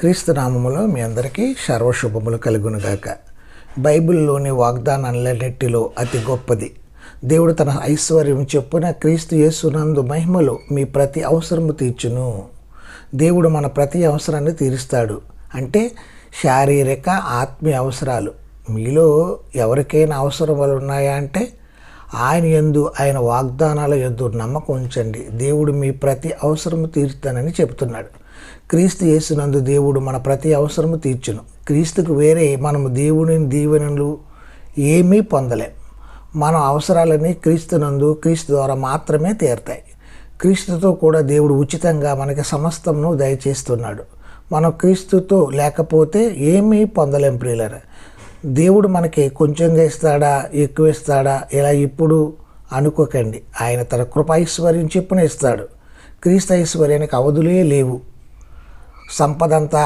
క్రీస్తు నామములో మీ అందరికీ సర్వశుభములు కలుగునుగాక. బైబిల్లోని వాగ్దానాలన్నిటిలో అతి గొప్పది దేవుడు తన ఐశ్వర్యం చొప్పున క్రీస్తు యేసునందు మహిమలో మీ ప్రతి అవసరము తీర్చును. దేవుడు మన ప్రతి అవసరాన్ని తీరుస్తాడు. అంటే శారీరక ఆత్మీయ అవసరాలు. మీలో ఎవరికైనా అవసరములు ఉన్నాయా అంటే ఆయన యందు, ఆయన వాగ్దానాల యందు నమ్మకం ఉంచండి. దేవుడు మీ ప్రతి అవసరము తీరుస్తానని చెబుతున్నాడు. క్రీస్తు యేసునందు దేవుడు మన ప్రతి అవసరము తీర్చును. క్రీస్తుకు వేరే మనము దేవుని దీవెనలు ఏమీ పొందలేం. మన అవసరాలన్నీ క్రీస్తునందు, క్రీస్తు ద్వారా మాత్రమే తీరుతాయి. క్రీస్తుతో కూడా దేవుడు ఉచితంగా మనకి సమస్తమును దయచేస్తున్నాడు. మనం క్రీస్తుతో లేకపోతే ఏమీ పొందలేం ప్రియులారా. దేవుడు మనకి కొంచెంగా ఇస్తాడా, ఎక్కువ ఇస్తాడా ఇలా ఇప్పుడు అనుకోకండి. ఆయన తన కృపైశ్వర్యం చెప్పున ఇస్తాడు. క్రీస్తు ఐశ్వర్యానికి అవధులే లేవు. సంపదంతా